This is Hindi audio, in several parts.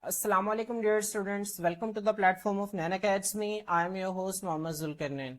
Assalamu alaikum dear students, welcome to the platform of Nan Academy. I am your host Mohammad Zulqarnain.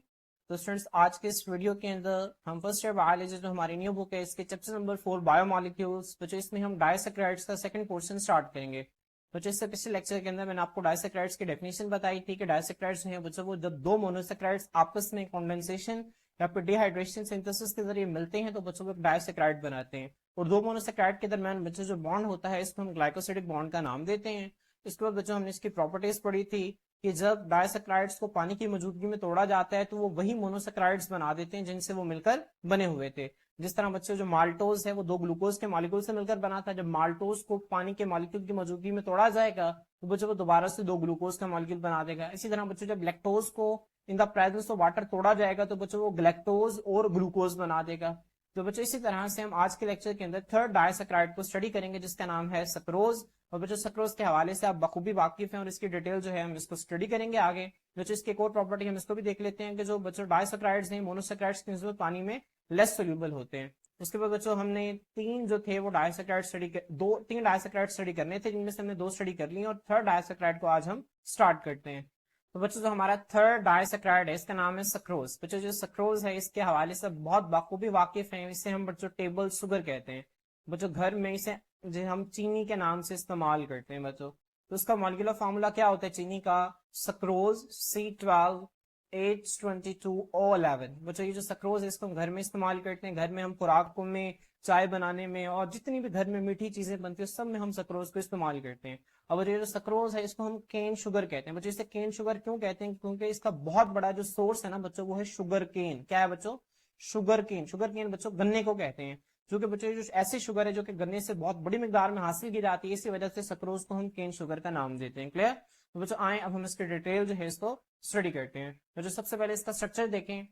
तो स्टूडेंट्स आज के इस वीडियो के अंदर हम फर्स्ट ईयर बायोलॉजी जो हमारी न्यू बुक है इसके चैप्टर नंबर 4 बायोमॉलिक्यूल्स बच्चों इसमें हम डाइसैकेराइड्स का सेकंड पोर्शन स्टार्ट करेंगे। बच्चों इससे पिछले लेक्चर के अंदर मैंने आपको डाइसैकेराइड्स की डेफिनेशन बताई थी कि डाइसैकेराइड्स जो है बच्चों वो जब दो मोनोसैकेराइड्स आपस में कंडेंसेशन या फिर डिहाइड्रेशन सिंथेसिस के जरिए मिलते हैं तो बच्चों को डाइसैकेराइड बनाते हैं। और दो मोनोसैकेराइड के दरमियान बच्चों जो बॉन्ड होता है इसको हम ग्लाइकोसिडिक बॉन्ड का नाम देते हैं। इसके बाद बच्चों हमने इसकी प्रॉपर्टीज पढ़ी थी कि जब डाइसैकेराइड्स को पानी की मौजूदगी में तोड़ा जाता है तो वो वही मोनोसैकेराइड्स बना देते हैं जिनसे वो मिलकर बने हुए थे। जिस तरह बच्चों जो माल्टोज है वो दो ग्लूकोज के मॉलिक्यूल से मिलकर बना था, जब माल्टोज को पानी के मॉलिक्यूल की मौजूदगी में तोड़ा जाएगा तो बच्चों वो दोबारा से दो ग्लूकोज का मॉलिक्यूल बना देगा। इसी तरह बच्चों जब लैक्टोज को in the presence of water तोड़ा जाएगा तो बच्चों वो ग्लैक्टोज और ग्लूकोज बना देगा। तो बच्चों इसी तरह से हम आज के लेक्चर के अंदर थर्ड डाइसैकेराइड को स्टडी करेंगे जिसका नाम है सक्रोज। और बच्चों सक्रोज के हवाले से आप बखूबी वाकिफ हैं और इसकी डिटेल जो है हम इसको स्टडी करेंगे आगे। बच्चों इसकी एक और प्रॉपर्टी हम इसको भी देख लेते हैं कि जो बच्चों डाइसैकेराइड्स हैं मोनोसैकेराइड्स की निस्बत पानी में लेस सोल्यूबल होते हैं। उसके बाद बच्चों हमने तीन जो थे वो डाइसैकेराइड स्टडी तीन डाइसैकेराइड स्टडी करने थे जिनमें से हमने दो स्टडी कर ली और थर्ड डाइसैकेराइड को आज हम स्टार्ट करते हैं। तो बच्चों जो हमारा थर्ड डाइसैकेराइड है इसका नाम है सक्रोज। बच्चों जो सक्रोज है इसके हवाले से बहुत बखूबी वाकिफ हैं, इसे हम बच्चों टेबल शुगर कहते हैं। बच्चों घर में इसे जो हम चीनी के नाम से इस्तेमाल करते हैं बच्चों। तो उसका मॉलिक्यूलर फार्मूला क्या होता है चीनी का? Sucrose C12H22O11। बच्चों ये जो सक्रोज है इसको हम घर में इस्तेमाल करते हैं, घर में हम खुराकों में, चाय बनाने में और जितनी भी घर में मीठी चीजें बनती है सब में हम सक्रोज को इस्तेमाल करते हैं। और ये जो सक्रोज है इसको हम केन शुगर कहते हैं। बच्चों इसे केन शुगर क्यों कहते हैं? क्योंकि इसका बहुत बड़ा जो सोर्स है ना बच्चों वो है शुगर केन। क्या है बच्चों? Sugar cane. शुगर केन बच्चों गन्ने को कहते हैं, जो कि बच्चों जो ऐसी शुगर है जो कि गन्ने से बहुत बड़ी मिकदार में हासिल की जाती है, इसी वजह से सक्रोज को हम केन शुगर का नाम देते हैं। क्लियर? तो बच्चों आए अब हम इसके डिटेल जो है इसको स्टडी करते हैं। तो जो सबसे पहले इसका स्ट्रक्चर देखें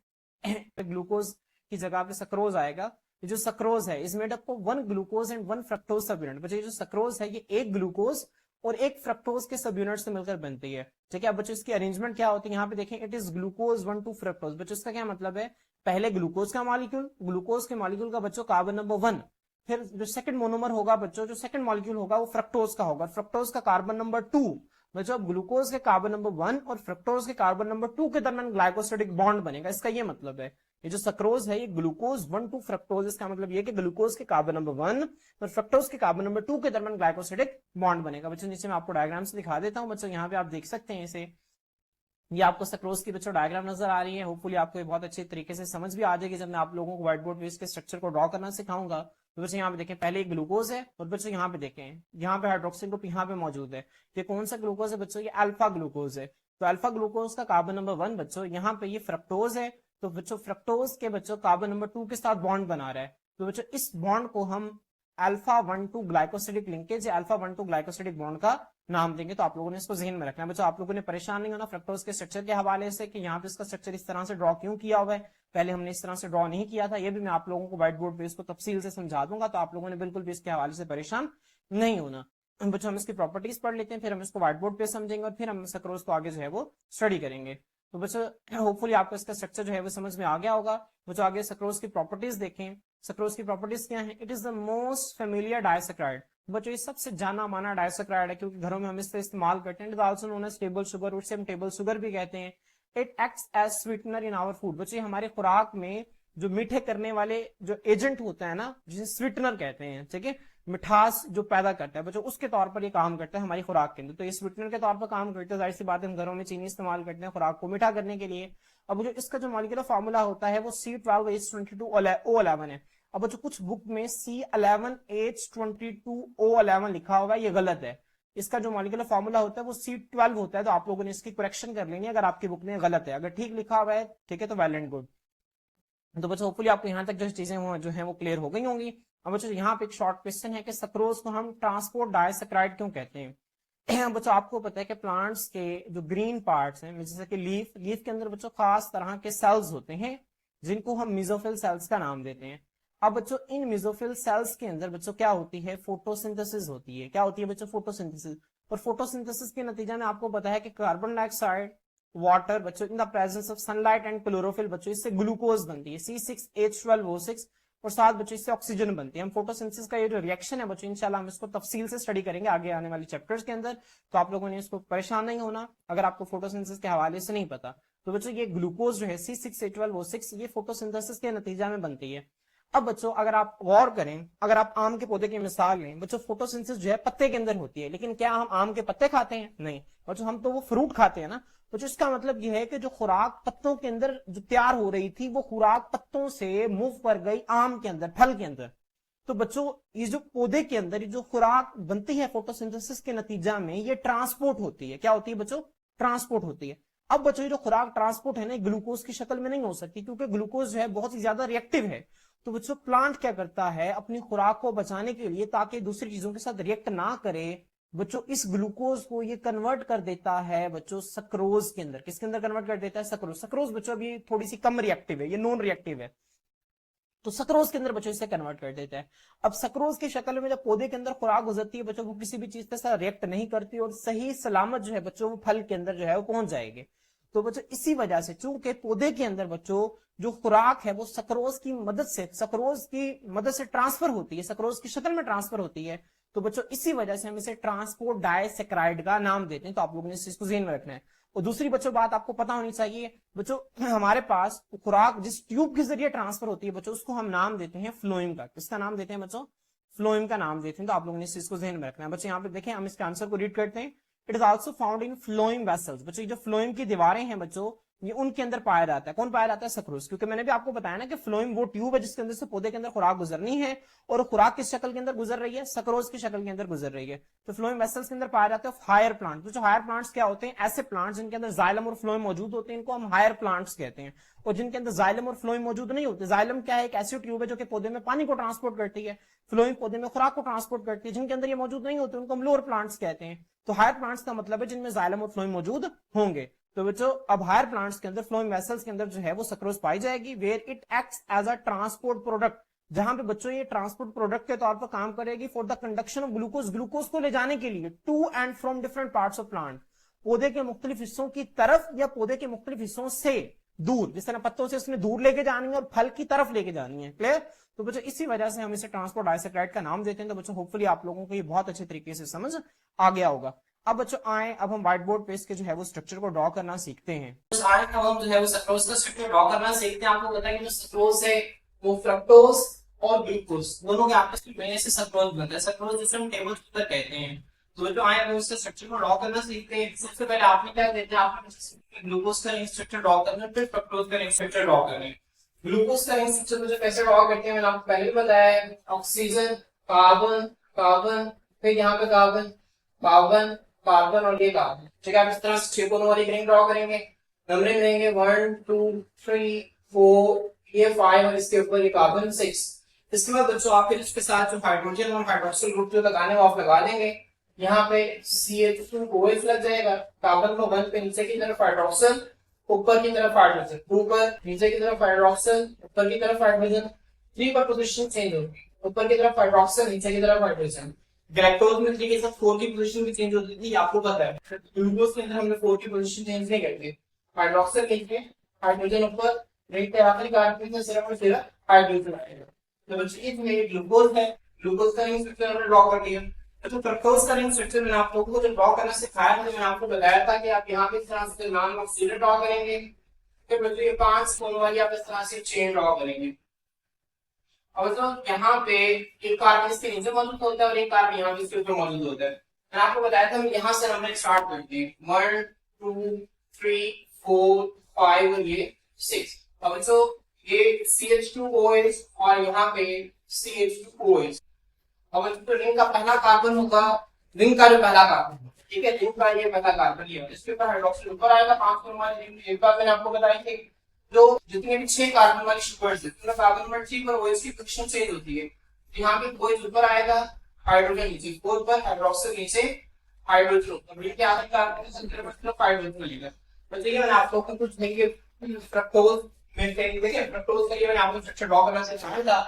ग्लूकोज की जगह पे सक्रोज आएगा। ये जो सक्रोज है is made up of one glucose and one fructose सब यूनिट। बच्चों ये जो सक्रोज है ये एक ग्लूकोज और एक फ्रक्टोज के सब यूनिट से मिलकर बनती है। ठीक है, अब बच्चों इसकी अरेंजमेंट क्या होती है यहाँ पे देखें, इट इज ग्लूकोज 1 2 फ्रक्टोज। बच्चों इसका क्या मतलब है? पहले ग्लूकोज का मॉलिक्यूल, ग्लूकोज के मॉलिक्यूल का बच्चों कार्बन नंबर 1, फिर जो सेकंड मोनोमर होगा बच्चों, जो सेकंड मॉलिक्यूल होगा वो फ्रक्टोज का होगा, फ्रक्टोज का कार्बन नंबर 2। बच्चों अब ग्लूकोज के कार्बन नंबर 1 और फ्रक्टोज के कार्बन नंबर 2 के दरमियान ग्लाइकोसिडिक बॉन्ड बनेगा। इसका ये मतलब है ये जो सक्रोज है ये ग्लूकोज 1 2 फ्रक्टोज, इसका मतलब ये कि ग्लूकोज के कार्बन नंबर 1 और फ्रक्टोज के कार्बन नंबर 2 के दरमियान ग्लाइकोसिडिक बॉन्ड बनेगा। बच्चों नीचे मैं आपको डायग्राम से दिखा देता हूं। बच्चों यहाँ पे आप देख सकते हैं इसे, ये आपको सक्रोज की बच्चों डायग्राम नजर आ रही है। होपफुली आपको ये बहुत अच्छे तरीके से समझ भी आ जाएगी जब मैं आप लोगों को व्हाइट बोर्ड पे इसके स्ट्रक्चर को ड्रॉ करना सिखाऊंगा। तो बच्चों यहाँ पे देखें पहले एक ग्लूकोज है और बच्चों यहाँ पे देखें यहाँ पे हाइड्रोक्सिल ग्रुप यहाँ पे मौजूद है। ये कौन सा ग्लूकोज है बच्चों? ये अल्फा ग्लूकोज है। तो अल्फा ग्लूकोज का कार्बन नंबर 1 बच्चों यहाँ पे ये फ्रक्टोज है। तो बच्चों फ्रक्टोज के बच्चों कार्बन नंबर 2 के साथ बॉन्ड बना रहा है। तो बच्चों इस बॉन्ड को हम अल्फा 1 2 ग्लाइकोसिडिक लिंकेज या अल्फा 1 2 ग्लाइकोसिडिक बॉन्ड का नाम देंगे। तो आप लोगों ने इसको ज़हन में रखना है बच्चों। आप लोगों ने परेशान नहीं होना फ्रक्टोज के स्ट्रक्चर के हवाले से कि यहाँ पे इसका स्ट्रक्चर इस तरह से ड्रॉ क्यों किया हुआ है, पहले हमने इस तरह से ड्रॉ नहीं किया था। ये भी मैं आप लोगों को व्हाइट बोर्ड पे इसको तफसील से समझा दूंगा, तो आप लोगों ने बिल्कुल भी इसके हवाले से परेशान नहीं होना। बच्चों हम इसकी प्रॉपर्टीज पढ़ लेते हैं, फिर हम इसको व्हाइट बोर्ड पे समझेंगे और फिर हम सक्रोज को आगे जो है वो स्टडी करेंगे। तो बच्चों होपफुली आपको इसका स्ट्रक्चर जो है वो समझ में आ गया होगा। बच्चों आगे सक्रोज की प्रॉपर्टीज देखें। सक्रोज की प्रॉपर्टीज क्या है? It is the most familiar disaccharide. बच्चों ये सबसे जाना माना डाइसैकेराइड है क्योंकि घरों में हम इससे इस्तेमाल करते हैं। It is also known as table sugar, उसे हम टेबल शुगर भी कहते हैं। It acts as sweetener in our food. बच्चों हमारे खुराक में जो मीठे करने वाले जो एजेंट होता है ना, जिसे स्वीटनर कहते हैं, ठीक है, मिठास जो पैदा करता है बच्चों, उसके तौर पर ये काम करता है हमारी खुराक के अंदर। तो ये स्वीटनर के तौर पर काम करता है। जाहिर सी बात है हम घरों में चीनी इस्तेमाल करते हैं खुराक को मीठा करने के लिए। अब जो इसका जो मॉलिक्यूलर फार्मूला होता है वो C12H22O11 है। अब बच्चों कुछ बुक में C11H22O11 लिखा होगा, ये गलत है। इसका जो मॉलिक्यूलर फार्मूला होता है वो C12 होता है। तो आप लोगों ने इसकी करेक्शन कर लेनी है अगर आपकी बुक में गलत है। अगर ठीक लिखा हुआ है ठीक है तो वेल एंड गुड। तो बच्चों होपफुली आपको यहाँ तक जो चीजें जो है वो क्लियर हो गई होंगी। अब बच्चों यहाँ पे एक शॉर्ट क्वेश्चन है कि सक्रोज को हम ट्रांसपोर्ट डाइसैकेराइड क्यों कहते हैं? बच्चों आपको पता है कि प्लांट्स के जो ग्रीन पार्ट्स हैं जैसे कि लीफ के अंदर बच्चों खास तरह के सेल्स होते हैं जिनको हम मेसोफिल सेल्स का नाम देते हैं। अब बच्चों इन मेसोफिल सेल्स के अंदर बच्चों क्या होती है? फोटोसिंथेसिस होती है। क्या होती है बच्चों? फोटोसिंथेसिस। और फोटोसिंथेसिस के नतीजा में आपको पता है कि कार्बन डाइऑक्साइड, वाटर बच्चों in the presence of sunlight and chlorophyll बच्चों इससे ग्लूकोज बनती है C6H12O6। और साथ बच्चों इससे ऑक्सीजन बनती है। हम फोटोसिंथेसिस का ये जो रिएक्शन है बच्चों, इंशाल्लाह हम इसको तफसील से स्टडी करेंगे आगे आने वाले चैप्टर्स के अंदर, तो आप लोगों ने इसको परेशान नहीं होना अगर आपको फोटोसिंथेसिस के हवाले से नहीं पता। तो बच्चों ये ग्लूकोज जो है C6H12O6 ये फोटोसिंथेसिस के नतीजा में बनती है। अब बच्चों अगर आप गौर करें, अगर आप आम के पौधे की मिसाल लें बच्चों, फोटोसिंथेसिस जो है पत्ते के अंदर होती है, लेकिन क्या हम आम के पत्ते खाते हैं? नहीं बच्चों, हम तो वो फ्रूट खाते हैं ना। तो इसका मतलब यह है कि जो खुराक पत्तों के अंदर जो तैयार हो रही थी वो खुराक पत्तों से मूव कर गई आम के अंदर, फल के अंदर। तो बच्चों ये जो पौधे के अंदर जो खुराक बनती है फोटोसिंथेसिस के नतीजा में, ये ट्रांसपोर्ट होती है। क्या होती है बच्चों? ट्रांसपोर्ट होती है। अब बच्चों ये जो खुराक ट्रांसपोर्ट है ना, ग्लूकोज की शक्ल में नहीं हो सकती, क्योंकि ग्लूकोज जो है बहुत ही ज्यादा रिएक्टिव है। तो बच्चों प्लांट क्या करता है अपनी खुराक को बचाने के लिए, ताकि दूसरी चीजों के साथ रिएक्ट ना करे, बच्चों इस ग्लूकोज को ये कन्वर्ट कर देता है बच्चों सक्रोज के अंदर। किसके अंदर कन्वर्ट कर देता है? सक्रोज। सक्रोज बच्चों अभी थोड़ी सी कम रिएक्टिव है, ये नॉन रिएक्टिव है, तो सक्रोज के अंदर बच्चों इसे कन्वर्ट कर देता है। अब सक्रोज की शक्ल में जब पौधे के अंदर खुराक गुजरती है बच्चों, वो किसी भी चीज के साथ रिएक्ट नहीं करती और सही सलामत जो है बच्चों वो फल के अंदर जो है वो पहुंच जाएगी। तो बच्चों इसी वजह से चूंकि पौधे के अंदर बच्चों जो खुराक है वो सक्रोज की मदद से ट्रांसफर होती है, सक्रोज की शक्ल में ट्रांसफर होती है, तो बच्चों इसी वजह से हम इसे ट्रांसपोर्ट डाइसैकेराइड का नाम देते हैं। तो आप लोगों ने इस चीज को ध्यान में रखना है। और दूसरी बच्चों बात आपको पता होनी चाहिए बच्चों, हमारे पास खुराक जिस ट्यूब के जरिए ट्रांसफर होती है बच्चों, उसको हम नाम देते हैं फ्लोएम का। किसका नाम देते हैं बच्चों? फ्लोएम का नाम देते हैं। तो आप लोगों ने इस चीज को ध्यान में रखना है। बच्चों यहाँ पे देखें, हम इसके आंसर को रीड करते हैं। It is also found in phloem vessels. बच्चों जो फ्लोएम की दीवारें हैं बच्चों, ये उनके अंदर पाया जाता है। कौन पाया जाता है? सक्रोज। क्योंकि मैंने भी आपको बताया ना कि फ्लोएम वो ट्यूब है जिसके अंदर से पौधे के अंदर खुराक गुजरनी है, और खुराक किस शक्ल के अंदर गुजर रही है? सक्रोज की शक्ल के अंदर गुजर रही है। तो फ्लोएम वेसल्स के अंदर पाया जाता है हायर प्लांट। तो जो हायर प्लांट्स क्या होते हैं? ऐसे प्लांट्स जिनके अंदर जाइलम और फ्लोएम मौजूद होते हैं, इनको हम हायर प्लांट्स कहते हैं। और जिनके अंदर जाइलम और फ्लोएम मौजूद नहीं होते, जाइलम क्या है? एक ऐसी ट्यूब है जो कि पौधे में पानी को ट्रांसपोर्ट करती है, फ्लोएम पौधे में खुराक को ट्रांसपोर्ट करती है। जिनके अंदर ये मौजूद नहीं होते उनको हम लोअर प्लांट्स कहते हैं। तो हायर प्लांट्स का मतलब है जिनमें जाइलम और फ्लोएम मौजूद होंगे। तो बच्चों अब हायर प्लांट्स के अंदर फ्लोएम वेसल्स के अंदर जो है वो सक्रोज पाई जाएगी, where it acts as a transport product, जहां पे बच्चों ये ट्रांसपोर्ट प्रोडक्ट के तौर पर काम करेगी for the conduction of glucose, glucose को ले जाने के लिए to and from different parts of plant, पौधे के मुख्तलिफ हिस्सों की तरफ या पौधे के मुख्तलिफ हिस्सों से दूर। जिस तरह पत्तों से उसने दूर लेके जानी है और फल की तरफ लेके जानी है। क्लियर? तो बच्चों इसी वजह से हम इसे ट्रांसपोर्ट डाइसैकेराइड का नाम देते हैं। तो बच्चों होपफुली आप लोगों को ये बहुत अच्छे तरीके से समझ आ गया होगा। अब बच्चों आए, अब हम व्हाइट बोर्ड पे इसके जो है वो स्ट्रक्चर को ड्रॉ करना सीखते हैं। आज हम जो है वो सक्रोज का स्ट्रक्चर ड्रॉ करना सीखते हैं। आपको पता है कि जो सक्रोज है वो फ्रक्टोज और ग्लूकोज दोनों के आपस में मिलने से सक्रोज बनता है। सक्रोज जिसे हम टेबल शुगर कहते हैं। तो जो आए हम उसका स्ट्रक्चर को ड्रॉ करना सीखते हैं। सबसे पहले आपने क्या देना है? आपने ग्लूकोज का स्ट्रक्चर ड्रॉ करना है, फिर फ्रक्टोज का स्ट्रक्चर ड्रॉ करना है। ग्लूकोज का स्ट्रक्चर मुझे कैसे ड्रॉ करते हैं मैंने आपको पहले बताया है। ऑक्सीजन, कार्बन, कार्बन, फिर यहाँ पे कार्बन, कार्बन, कार्बन और ये कार्बन। ठीक है, आप इस तरह से 6 कोनों वाली रिंग ड्रॉ करेंगे। नंबरिंग रहेंगे 1 2 3 4, ये 5 और इसके ऊपर ये कार्बन 6। इसके बाद बच्चों आप फिर इसके साथ जो हाइड्रोजन और हाइड्रोक्सिल ग्रुप जो लगाने वो आप लगा देंगे। यहाँ पे CH2OH लग जाएगा। कार्बन को 1 पे नीचे की तरफ हाइड्रोक्सिल, ऊपर की तरफ हाइड्रोजन, 2 पर नीचे की तरफ हाइड्रोक्सिल, ऊपर की तरफ हाइड्रोजन, 3 पर पोजीशन चेंज होगी, ऊपर की तरफ हाइड्रोक्सिल, नीचे की तरफ हाइड्रोजन। गैलेक्टोज में 3 के साथ 4 की पोजीशन भी चेंज होती थी, आपको पता है। ग्लूकोज के अंदर हमने 4 की पोजीशन चेंज नहीं करती। हाइड्रोक्सिल नीचे, हाइड्रोजन ऊपर, रिंग पे आखिरी कार्बन में सिर्फ और सिर्फ हाइड्रोजन आएगा। तो बच्चों ये ग्लूकोज है। ग्लूकोज का रिंग स्ट्रक्चर हमने ड्रॉ कर दिया। तो फ्रक्टोज का रिंग स्ट्रक्चर मैंने आप लोगों को जो ड्रॉ करना सिखाया था, मैंने आपको बताया था कि आप यहाँ पे इस तरह से नाम ऑफ सीरियल ड्रॉ करेंगे। फिर बच्चों ये 5 कोनों वाली आप इस तरह से चेन ड्रॉ करेंगे। और तो यहाँ पे एक कार्बन इसके नीचे मौजूद होता है और एक कार्बन यहाँ पे इसके ऊपर मौजूद होता है। मैंने आपको बताया था हम यहाँ से नंबर स्टार्ट करते हैं 1 2 3 4 5 और ये 6। अब तो ये CH2OH और यहाँ पे CH2OH। अब तो रिंग का पहला कार्बन होगा, रिंग का जो पहला कार्बन, ठीक है, रिंग का ये पहला कार्बन ये इसके ऊपर हाइड्रोक्सिल ऊपर आएगा। 5 कोनों वाली रिंग एक बार मैंने आपको बताई थी। जो जितने भी 6 कार्बन वाली शुगर्स है, उनका कार्बन नंबर 3 पर OH की पोजीशन चेंज होती है। यहाँ पे OH ऊपर आएगा, हाइड्रोजन नीचे, 4 पर हाइड्रोक्सिल नीचे, हाइड्रोजन ऊपर, मिलके आखिरी कार्बन के संख्या पर हाइड्रोजन मिलेगा। तो देखिए मैंने आप लोगों को कुछ देखिए फ्रक्टोज में देखिए फ्रक्टोज का ये मैंने आपको स्ट्रक्चर ड्रॉ करना सिखाया था।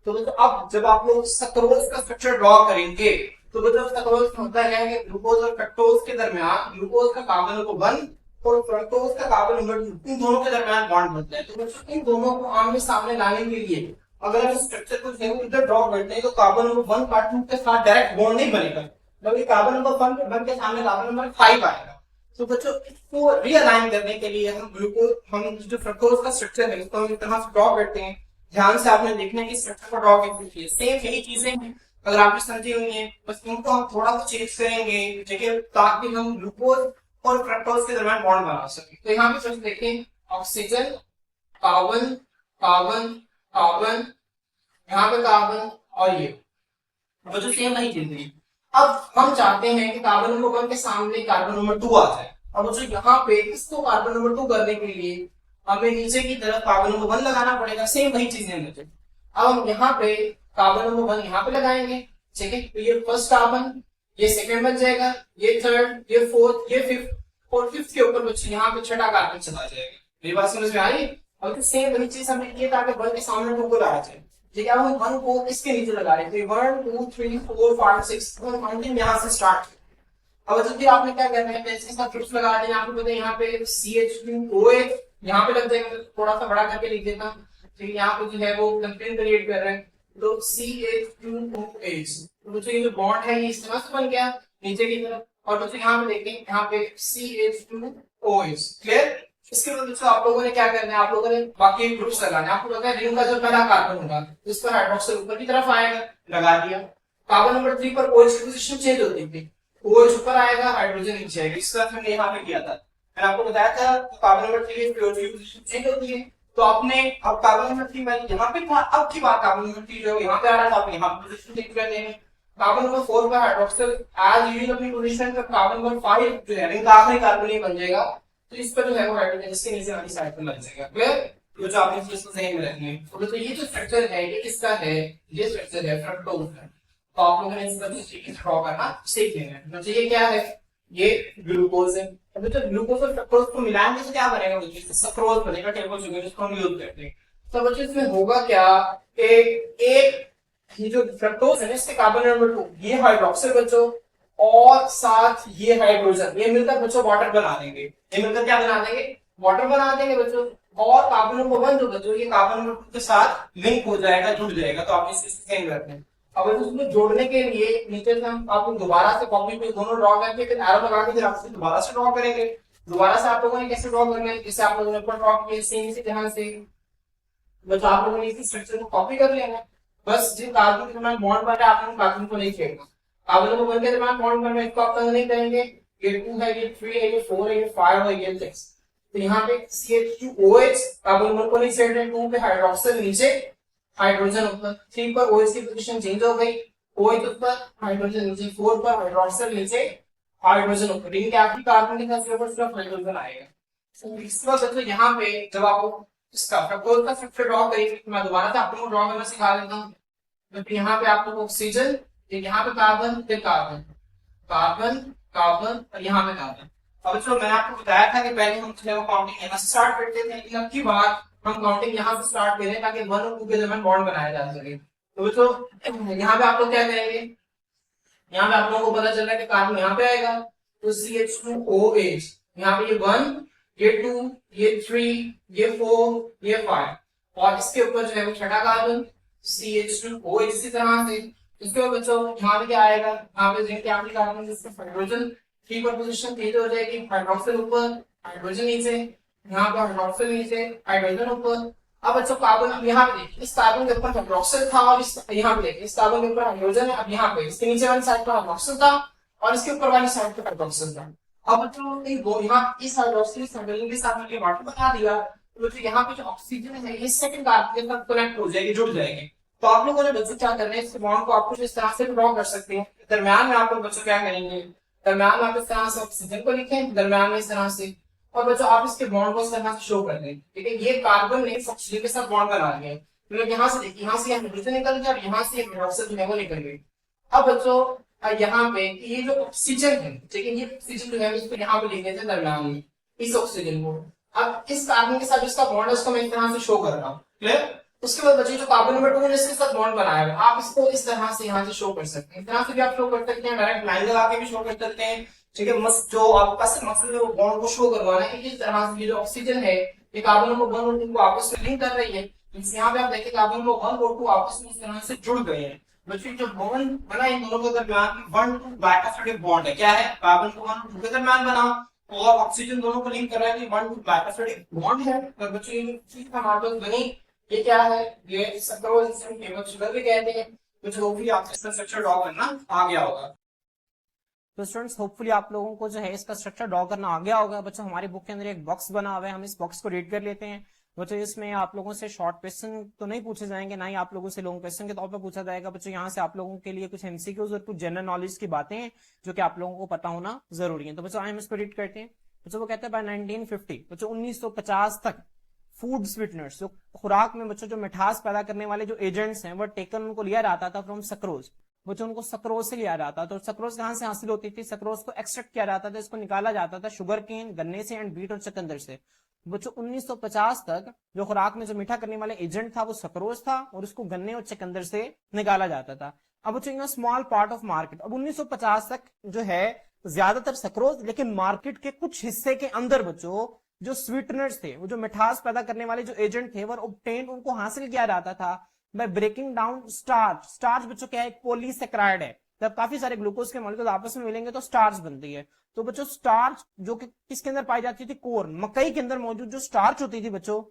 तो अब जब आप लोग सक्रोज का स्ट्रक्चर ड्रॉ करेंगे तो मतलब सक्रोज होता है कि ग्लूकोज और फ्रक्टोज के दरमियान ग्लूकोज का कार्बन नंबर 1 और फ्रक्टोज का कार्बन नंबर 2 इन दोनों के दरमियान बॉन्ड बनता है। तो बच्चों इन दोनों को आमने सामने लाने के लिए अगर हम स्ट्रक्चर को इधर ड्रॉ करते हैं तो कार्बन नंबर 1 कार्बन के साथ डायरेक्ट बॉन्ड नहीं बनेगा, बल्कि कार्बन नंबर 1 के सामने कार्बन नंबर 5 आएगा। तो बच्चों इसको रीअलाइन करने के लिए हम जो फ्रक्टोज का स्ट्रक्चर है इसको हम इस तरह से ड्रॉ करते हैं। ध्यान से आपने देखना है कि स्ट्रक्चर को ड्रॉ कैसे किया। सेम यही चीजें हैं, अगर आपने समझी हुई है, बस इनको हम थोड़ा सा चेंज करेंगे, ठीक है, ताकि हम ग्लूकोज और फ्रक्टोज के दरमियान बॉन्ड बना सके। तो यहाँ पे सबसे देखें, ऑक्सीजन, कार्बन, कार्बन, कार्बन, यहाँ पे कार्बन और ये बच्चों सेम वही चीज है। अब हम चाहते हैं कि कार्बन नंबर 1 के सामने कार्बन नंबर 2 आ जाए। अब बच्चों यहाँ पे इसको कार्बन नंबर 2 करने के लिए हमें नीचे की तरफ कार्बन नंबर 1 लगाना पड़ेगा। सेम वही चीजें हैं बच्चों। अब हम यहाँ पे कार्बन नंबर 1 यहाँ पे लगाएंगे, ठीक है, तो ये फर्स्ट कार्बन, ये सेकंड बन जाएगा, ये थर्ड, ये फोर्थ, ये फिफ्थ और फिफ्थ के ऊपर बच्चों यहाँ पे छठा कार्बन चला जाएगा। मेरी बात समझ में आ रही है? अब सेम वही चीज हमने की ताकि 1 के सामने 2 को लगाया जाए। ठीक है, अब हम 1 को इसके नीचे लगा रहे थे, 1 2 3 4 5 6 तो काउंटिंग यहाँ से स्टार्ट। अब बच्चों फिर आपने क्या करना है, इसके साथ ट्रिप्स लगा देना। आपको पता है यहाँ पे CH2OH यहाँ पे लग जाएगा, थोड़ा सा बड़ा करके लिख देता हूँ। ठीक है, यहाँ पे जो है वो कंप्लेन क्रिएट कर रहे हैं, तो CH2OH, तो बच्चों ये जो बॉन्ड है ये इस तरह से बन गया नीचे की तरफ। और बच्चों यहाँ पे देखें, यहाँ पे CH2OH, क्लियर। इसके बाद बच्चों आप लोगों ने क्या करना है, आप लोगों ने बाकी ग्रुप्स लगाने। आपको पता है रिंग का जो पहला कार्बन होगा इस पर हाइड्रोक्साइड ऊपर की तरफ आएगा, लगा दिया। कार्बन नंबर 3 पर OH की पोजीशन चेंज होती थी, OH ऊपर आएगा, हाइड्रोजन नीचे आएगा। इस तरह हमने यहाँ पे किया था, मैंने आपको बताया था कार्बन नंबर 3 पे OH की पोजीशन चेंज होती है। तो आपने अब कार्बन नंबर 3 मैंने यहाँ पे था, अब की बात कार्बन नंबर 3 जो यहाँ पे आ रहा था, आप यहाँ पे पोजीशन चेंज कर देंगे। कार्बन नंबर 4 पर हाइड्रोक्साइड एज यूजुअल अपनी पोजीशन पर, कार्बन नंबर 5 जो है रिंग का आखिरी कार्बन ही बन जाएगा, तो इस पर जो है वो हाइड्रोजन इसके नीचे वाली साइड पर लग जाएगा। क्लियर? तो जो आपने इसको सही में रखनी है। तो ये जो स्ट्रक्चर है ये किसका है, ये स्ट्रक्चर है फ्रक्टोज का। तो आप लोगों ने इस पर ड्रॉ करना सीख लेना है। तो ये क्या है, ये ग्लूकोज है। अब तो ग्लूकोज और फ्रक्टोज को मिलाएंगे तो क्या बनेगा, सक्रोज बनेगा, टेबल शुगर, जिसको हम यूज करते हैं। तो बच्चों इसमें होगा क्या, एक ये जो फ्रक्टोज है ना इसके कार्बन नंबर 2 ये हाइड्रोक्सिल बच्चों, और साथ ये हाइड्रोजन, ये मिलकर बच्चों वाटर बना देंगे। ये मिलकर क्या बना देंगे, वाटर बना देंगे बच्चों। और कार्बन नंबर 1 जो बच्चों ये कार्बन नंबर 2 के साथ लिंक हो जाएगा, जुड़ जाएगा। तो आप इसे सेम करते हैं। अब उसमें जोड़ने के लिए नीचे से हम आपको दोबारा से कॉपी पे दोनों ड्रॉ करके फिर एरो लगा के फिर आपसे दोबारा से ड्रॉ करेंगे। दोबारा से आप लोगों ने कैसे ड्रॉ करना है, जैसे आप लोगों ने ऊपर ड्रॉ किया सेम इसी तरह से बच्चों आप लोगों ने इसी स्ट्रक्चर को कॉपी कर लेना। बस जिन कार्बन के दरमियान बॉन्ड बन रहा है आप लोगों कार्बन को नहीं छेड़ना। कार्बन नंबर 1 के दरमियान बॉन्ड बन रहा है इसको आप तंग नहीं करेंगे। ये 2 है, ये 3 है, ये 4 है, ये 5 है, ये 6। तो यहाँ पे CH2OH कार्बन नंबर को नहीं छेड़ रहे, 2 पे हाइड्रोक्सिल नीचे, हाइड्रोजन ऊपर, 3 पर OH की पोजीशन चेंज हो गई, OH ऊपर, हाइड्रोजन नीचे, 4 पर हाइड्रोक्सिल नीचे, हाइड्रोजन ऊपर। रिंग के आखिरी कार्बन के साथ सिर्फ हाइड्रोजन आएगा। तो इसके बाद बच्चों यहाँ पे जब आपको इसका फ्रक्टोज का स्ट्रक्चर ड्रॉ करेंगे, मैं दोबारा से आप लोगों को ड्रॉ करना सिखा देता हूँ। तो यहाँ पे आप लोग ऑक्सीजन, यहाँ पे कार्बन, फिर कार्बन, कार्बन, कार्बन और यहाँ पे कार्बन। अब बच्चों मैंने आपको बताया था कि पहले हम काउंटिंग यहाँ से स्टार्ट करते थे, लेकिन अब की बार हम काउंटिंग यहाँ से स्टार्ट करें ताकि 1 और 2 के दरमियान बॉन्ड बनाया जा सके। तो बच्चों यहाँ पे आप लोग क्या करेंगे, यहाँ पे आप लोगों को पता चल रहा है कि कार्बन यहाँ पे आएगा, तो CH2OH, यहाँ पे ये 1, ये 2, ये 3, ये 4, ये 5 और इसके ऊपर जो है वो छठा कार्बन CH2OH इसी तरह से। इसके बाद बच्चों यहाँ पे क्या आएगा, यहाँ पे जिनके आखिरी कार्बन जिसका हाइड्रोजन 3 पर पोजीशन चेंज हो जाएगी, हाइड्रोक्सिल ऊपर, हाइड्रोजन नीचे, यहाँ पे हाइड्रोक्सिल नीचे, हाइड्रोजन ऊपर। अब बच्चों कार्बन, अब यहाँ पे देखिए इस कार्बन के ऊपर हाइड्रोक्सिल था और इस यहाँ पे देखिए इस कार्बन के ऊपर हाइड्रोजन है। अब यहाँ पे इसके नीचे वाली साइड पर हाइड्रोक्सिल था और इसके ऊपर वाली साइड पर हाइड्रोक्सिल था। अब बच्चों यहाँ इस हाइड्रोक्सिल हाइड्रोजन के साथ में वाटर बना दिया, तो यहाँ पे जो ऑक्सीजन है ये सेकंड कार्बन के साथ कनेक्ट हो जाएगी, जुड़ जाएगी। तो आप लोगों ने बच्चों क्या करना है, इस बॉन्ड को आप कुछ इस तरह से ड्रॉ कर सकते हैं। दरम्यान में आप लोग बच्चों क्या करेंगे, दरम्यान में आप इस तरह से ऑक्सीजन को लिखें, दरम्यान में इस तरह से, और बच्चों आप इसके बॉन्ड को इस तरह से शो कर दें। ठीक है, ये कार्बन ने ऑक्सीजन के साथ बॉन्ड बना लिया, मतलब यहाँ से देखिए, यहाँ से हाइड्रोजन निकल गया और यहाँ से हाइड्रोक्सिल जो है वो निकल गई। अब बच्चों यहाँ पे ये जो ऑक्सीजन है, ठीक है, ये ऑक्सीजन जो है इसको यहाँ पे लिख देते हैं दरम्यान में इस ऑक्सीजन को। अब इस कार्बन के साथ इसका बॉन्ड है उसको मैं इस तरह से शो कर रहा हूँ, क्लियर। उसके बाद बच्चे जो कार्बन नंबर 2 ने इसके साथ बॉन्ड बनाया है, आप इसको इस तरह से यहाँ से शो कर सकते हैं। इस तरह से भी आप शो कर सकते हैं, डायरेक्ट लाइन लगा के भी शो कर सकते हैं। ठीक है, जो आपके पास मकसद है वो बॉन्ड को शो करवाना है। इस तरह से ये जो ऑक्सीजन है ये कार्बन नंबर 1 और 2 को आपस में लिंक कर रही है, इस यहाँ पे आप देखेंगे आप लोग 1 और 2 आपस में इस तरह से जुड़ गए हैं। बच्चों जो बॉन्ड बना इन दोनों के दरमियान 1 2 बाइफॉस्फेटिक बॉन्ड है। क्या है? कार्बन को 1 2 के दरमियान बना और ऑक्सीजन दोनों को लिंक कर रहा है कि 1 2 बाइफॉस्फेटिक बॉन्ड है। और बच्चों ये चीज हमारे पास बनी, ये क्या है? ये सक्रोज, जिसे हम टेबल शुगर भी कहते हैं। कुछ लोग भी आपको इसका स्ट्रक्चर ड्रॉ करना आ गया होगा। तो स्टूडेंट्स होपफुली आप लोगों को जो है इसका स्ट्रक्चर ड्रॉ करना आ गया होगा। बच्चों हमारी बुक के अंदर एक बॉक्स बना हुआ है, हम इस बॉक्स को रीड कर लेते हैं। बच्चों इसमें आप लोगों से शॉर्ट क्वेश्चन तो नहीं पूछे जाएंगे, ना ही आप लोगों से लॉन्ग क्वेश्चन के तौर पर पूछा जाएगा। बच्चों यहाँ से आप लोगों के लिए कुछ एमसीक्यूज और कुछ जनरल नॉलेज की बातें हैं जो कि आप लोगों को पता होना जरूरी है। तो बच्चों हम इसको रीड करते हैं। बच्चों वो कहते हैं बाय 1950, बच्चों 1950 तक फूड स्वीटनर्स, जो खुराक में बच्चों जो मिठास पैदा करने वाले जो एजेंट्स हैं वो टेकन उनको लिया जाता था फ्रॉम सक्रोज। बच्चों उनको सक्रोज से लिया जाता था। तो सक्रोज कहां से हासिल होती थी? सक्रोज को एक्सट्रैक्ट किया जाता था, इसको निकाला जाता था शुगर केन, गन्ने से एंड बीट और चकंदर से। बच्चों 1950 तक जो खुराक में जो मीठा करने वाले एजेंट था वो सक्रोज था और उसको गन्ने और चकंदर से निकाला जाता था। अब बच्चों in small part of market, अब 1950 तक जो है ज्यादातर सक्रोज, लेकिन मार्केट के कुछ हिस्से के अंदर बच्चों जो स्वीटनर्स थे, वो जो मिठास पैदा करने वाले जो एजेंट थे वो ऑब्टेन, उनको हासिल किया जाता था by breaking down starch. Starch बच्चों क्या है? एक पॉलीसेक्राइड है। जब काफी सारे ग्लूकोज के मॉलिक्यूल आपस में मिलेंगे तो स्टार्च बनती है। तो बच्चों स्टार्च जो कि किसके अंदर पाई जाती थी? कोर्न, मकई के अंदर मौजूद जो स्टार्च होती थी बच्चों,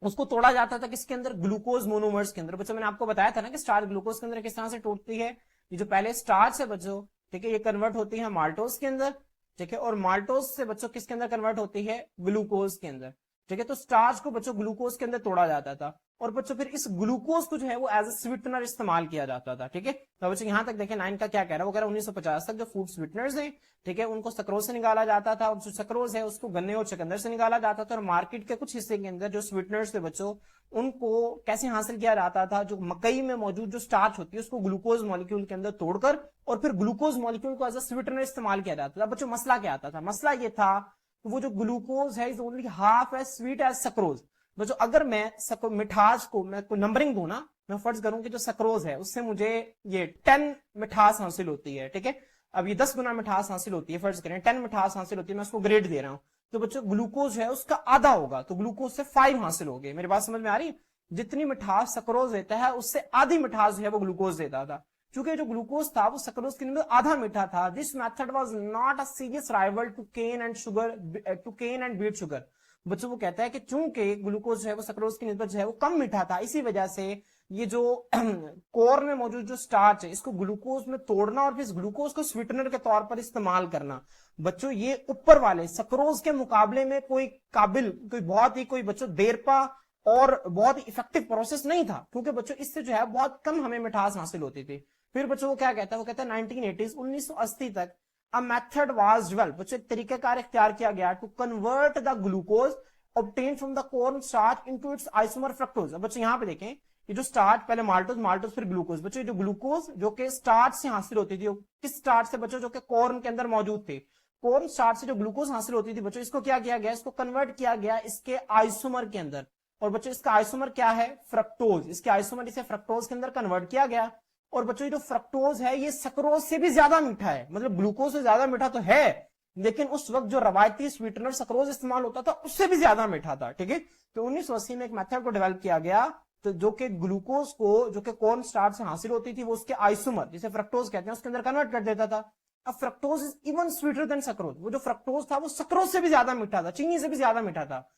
उसको तोड़ा जाता था किसके अंदर? ग्लूकोज मोनोमर्स के अंदर। बच्चों मैंने आपको बताया था ना कि स्टार्च ग्लूकोज के अंदर किस तरह से टूटती है। ये जो पहले स्टार्च है बच्चों, ठीक है, ये कन्वर्ट होती है माल्टोज के अंदर, ठीक है, और माल्टोज से बच्चों किसके अंदर कन्वर्ट होती है? ग्लूकोज के अंदर, ठीक है। तो स्टार्च को बच्चों ग्लूकोज के अंदर तोड़ा जाता था और बच्चों फिर इस ग्लूकोज को जो है वो एज ए स्वीटनर इस्तेमाल किया जाता था, ठीक है। तो बच्चों यहां तक देखें 9 का क्या कह रहा है, वो कह रहा है 1950 तक जो फूड स्वीटनर्स हैं, ठीक है, उनको सक्रोज से निकाला जाता था और जो सक्रोज है उसको गन्ने और चकंदर से निकाला जाता था। और मार्केट के कुछ हिस्से के अंदर जो स्वीटनर्स थे बच्चों, उनको कैसे हासिल किया जाता था? जो मकई में मौजूद जो स्टार्च होती है उसको ग्लूकोज मॉलिक्यूल के अंदर तोड़कर और फिर ग्लूकोज मॉलिक्यूल को एज अ स्वीटनर इस्तेमाल किया जाता था। बच्चों मसला क्या आता था? मसला ये था कि वो जो ग्लूकोज है is only half as sweet as sucrose. बच्चों अगर मैं मिठास को मैं कोई नंबरिंग दूं ना, मैं फर्ज करूं कि जो सक्रोज है उससे मुझे ये 10 मिठास हासिल होती है, ठीक है। अब ये 10 गुना मिठास हासिल होती है, फर्ज करें 10 मिठास हासिल होती है, मैं उसको ग्रेड दे रहा हूं। तो बच्चों ग्लूकोज है उसका आधा होगा, तो ग्लूकोज से 5 हासिल हो गए। मेरी बात समझ में आ रही? जितनी मिठास सक्रोज देता है उससे आधी मिठास जो है वो ग्लूकोज देता था। चूंकि जो ग्लूकोज था वो सक्रोज के अंदर आधा मीठा था। This method was not a serious rival to cane and sugar, to cane and beet sugar. बच्चों वो कहता है कि चूंकि ग्लूकोज जो है वो सक्रोज की निस्बत जो है वो कम मीठा था, इसी वजह से ये जो कोर में मौजूद जो स्टार्च है इसको ग्लूकोज में तोड़ना और फिर इस ग्लूकोज को स्वीटनर के तौर पर इस्तेमाल करना, बच्चों ये ऊपर वाले सक्रोज के मुकाबले में कोई काबिल, कोई बहुत ही कोई बच्चों देरपा और बहुत ही इफेक्टिव प्रोसेस नहीं था, क्योंकि बच्चों इससे जो है बहुत कम हमें मिठास हासिल होती थी। फिर बच्चों वो क्या कहता है? वो कहता है 1980s 1980 तक अ मेथड वाज डेवलप्ड, बच्चों एक तरीकाकार इख्तियार किया गया to convert the glucose obtained from the corn starch into its isomer fructose। अब बच्चों यहां पे देखें ये जो स्टार्च, पहले माल्टोज, माल्टोज फिर ग्लूकोज। बच्चों जो ग्लूकोज जो कि स्टार्च से हासिल होती थी, किस स्टार्च से बच्चों? जो कि कॉर्न के अंदर मौजूद थे। कॉर्न स्टार्च से जो ग्लूकोज हासिल होती थी बच्चों, इसको क्या किया गया? इसको कन्वर्ट किया गया इसके आइसोमर के अंदर। और बच्चों इसका आइसोमर क्या है? फ्रक्टोज। इसके आइसोमर इसे फ्रक्टोज के अंदर कन्वर्ट किया गया। और बच्चों ये जो फ्रक्टोज है ये सक्रोज से भी ज्यादा मीठा है, मतलब ग्लूकोज से ज्यादा मीठा तो है, लेकिन उस वक्त जो रवायती स्वीटनर सक्रोज इस्तेमाल होता था उससे भी ज्यादा मीठा था, ठीक है। तो 1980 में एक मेथड को डेवलप किया गया, तो जो कि ग्लूकोज को जो कि कॉर्न स्टार्च से हासिल होती थी वो उसके आइसोमर जिसे फ्रक्टोज कहते हैं उसके अंदर कन्वर्ट कर देता था। अब fructose is even sweeter than sucrose. वो जो फ्रक्टोज था वो सक्रोज से भी ज्यादा मीठा था, चीनी से भी ज्यादा मीठा था।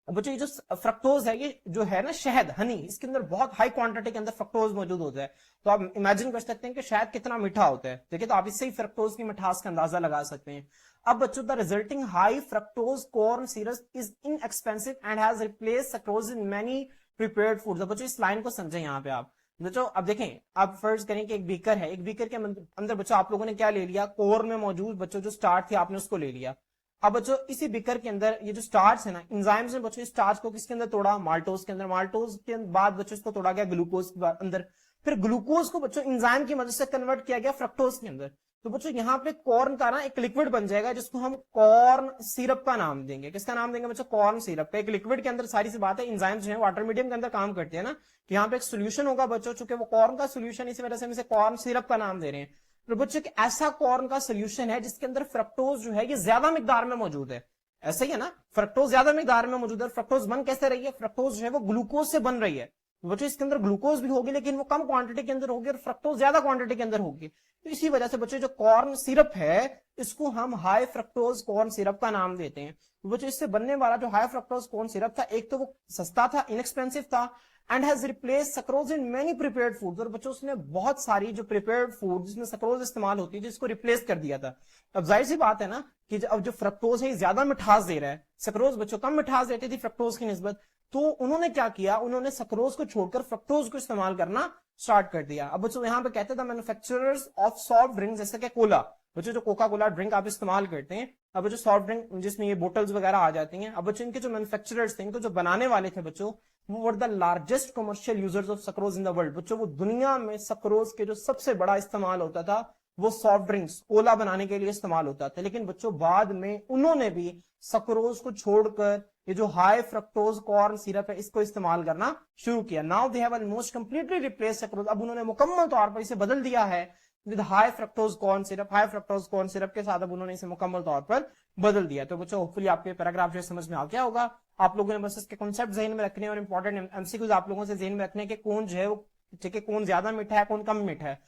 बच्चों ये जो फ्रक्टोज है ये जो है ना शहद, हनी, इसके अंदर बहुत हाई क्वांटिटी के अंदर फ्रक्टोज मौजूद होता है। तो आप इमेजिन कर सकते हैं कि शहद कितना मीठा होता है, ठीक है। तो आप इससे ही फ्रक्टोज की मिठास का अंदाजा लगा सकते हैं। अब बच्चों the resulting high fructose corn syrup is inexpensive and has replaced sucrose in many prepared foods. बच्चों इस लाइन को समझें यहाँ पे आप बच्चों। अब देखें, आप फर्ज करें कि एक बीकर है, एक बीकर के अंदर बच्चों आप लोगों ने क्या ले लिया? कॉर्न में मौजूद बच्चों जो स्टार्च थी आपने उसको ले लिया। अब बच्चों इसी बीकर के अंदर ये जो स्टार्च है ना, एंजाइम्स ने बच्चों स्टार्च को किसके अंदर तोड़ा? माल्टोज के अंदर। माल्टोज के बाद बच्चों इसको तोड़ा गया ग्लूकोज के अंदर। फिर ग्लूकोज को बच्चों एंजाइम की मदद से कन्वर्ट किया गया फ्रक्टोज के अंदर। तो बच्चों यहाँ पे कॉर्न का ना एक लिक्विड बन जाएगा जिसको हम कॉर्न सिरप का नाम देंगे। किसका नाम देंगे बच्चों? कॉर्न सिरप का। एक लिक्विड के अंदर सारी सी बात है, एंजाइम्स जो है वाटर मीडियम के अंदर काम करते हैं ना, कि यहाँ पे एक सोल्यूशन होगा बच्चों, चूंकि वो कॉर्न का सोल्यूशन, इसी वजह से हम इसे कॉर्न सिरप का नाम दे रहे हैं। तो बच्चों ऐसा कॉर्न का सोल्यूशन है जिसके अंदर फ्रक्टोज जो है ये ज्यादा मिकदार में मौजूद है, ऐसा ही है ना, फ्रक्टोज ज्यादा मिकदार में मौजूद है। फ्रक्टोज बन कैसे रही है? फ्रक्टोज जो है वो ग्लूकोज से बन रही है। बच्चों इसके अंदर ग्लूकोज भी होगी लेकिन वो कम क्वांटिटी के अंदर होगी और फ्रक्टोज ज्यादा क्वांटिटी के अंदर होगी। तो इसी वजह से बच्चों जो कॉर्न सिरप है इसको हम हाई फ्रक्टोज कॉर्न सिरप का नाम देते हैं। बच्चों इससे बनने वाला जो हाई फ्रक्टोज कॉर्न सिरप था, एक तो वो सस्ता था, इनएक्सपेंसिव था, and has replace sucrose in many prepared foods. और बच्चों उसने बहुत सारी जो प्रिपेयर्ड फूड जिसमें सक्रोज इस्तेमाल होती है जिसको रिप्लेस कर दिया था। अब जाहिर सी बात है ना कि अब जो फ्रक्टोज है ज्यादा मिठास दे रहा है, सक्रोज बच्चों कम मिठास देती थी फ्रक्टोज की निस्बत। तो उन्होंने क्या किया, उन्होंने सक्रोज को छोड़कर फ्रक्टोज को इस्तेमाल करना स्टार्ट कर दिया। अब बच्चों यहाँ पे कहते थे मैन्युफैक्चरर्स ऑफ सॉफ्ट ड्रिंक, जैसे कि कोला, बच्चों जो कोका कोला ड्रिंक आप इस्तेमाल करते हैं, अब जो सॉफ्ट ड्रिंक जिसमें ये बोटल्स वगैरह आ जाती हैं, अब बच्चों इनके जो मैन्युफैक्चरर्स थे, इनको जो बनाने वाले थे बच्चों, वो were the largest commercial users of sucrose in the world. बच्चों वो दुनिया में सक्रोज के जो सबसे बड़ा इस्तेमाल होता था वो सॉफ्ट ड्रिंक्स कोला बनाने के लिए इस्तेमाल होता था। लेकिन बच्चों बाद में उन्होंने भी सक्रोज को छोड़कर ये जो हाई फ्रक्टोज कॉर्न सिरप है इसको इस्तेमाल करना शुरू किया। Now they have almost completely replace sucrose. अब उन्होंने मुकम्मल तौर पर इसे बदल दिया है with high fructose corn syrup. High fructose corn syrup के साथ अब उन्होंने इसे मुकम्मल तौर पर बदल दिया। तो बच्चों होपफुली आपके पैराग्राफ जो समझ में आ गया होगा। आप लोगों ने बस इसके कॉन्सेप्ट जहन में रखने और इंपॉर्टेंट एमसीक्यूज आप लोगों से जहन में रखने के कौन जो है वो, ठीक है, कौन ज्यादा मीठा है कौन कम मीठा है।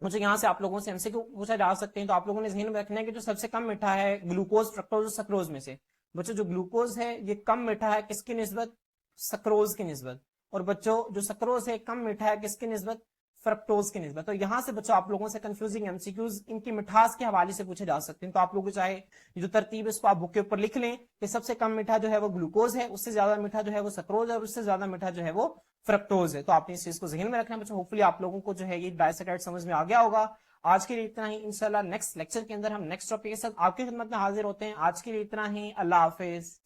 मुझे यहाँ से आप लोगों से एमसीक्यू पूछा जा सकते हैं, तो आप लोगों ने जहन में रखना है कि जो सबसे कम मीठा है ग्लूकोज, फ्रक्टोज और सक्रोज में से। बच्चों जो ग्लूकोज है ये कम मीठा है किसकी निस्बत? सक्रोज की निस्बत। और बच्चों जो सक्रोज है कम मीठा है किसकी निस्बत? फ्रक्टोज की निस्बत। तो यहाँ से बच्चों आप लोगों से कंफ्यूजिंग एमसीक्यूज इनकी मिठास के हवाले से पूछे जा सकते हैं। तो आप लोग चाहे ये जो तरतीब है इसको आप बुक के ऊपर लिख लें कि सबसे कम मीठा जो है वो ग्लूकोज है, उससे ज्यादा मीठा जो है वो सक्रोज है और उससे ज्यादा मीठा जो है वो फ्रक्टोज है। तो आपने इस चीज को जहन में रखना बच्चों। होपफुली आप लोगों को जो है ये डायसेक्राइड समझ में आ गया होगा। आज के लिए इतना ही। इंशाल्लाह नेक्स्ट लेक्चर के अंदर हम नेक्स्ट टॉपिक के साथ आपकी खिदमत में हाजिर होते हैं। आज के लिए इतना ही। अल्लाह हाफिज।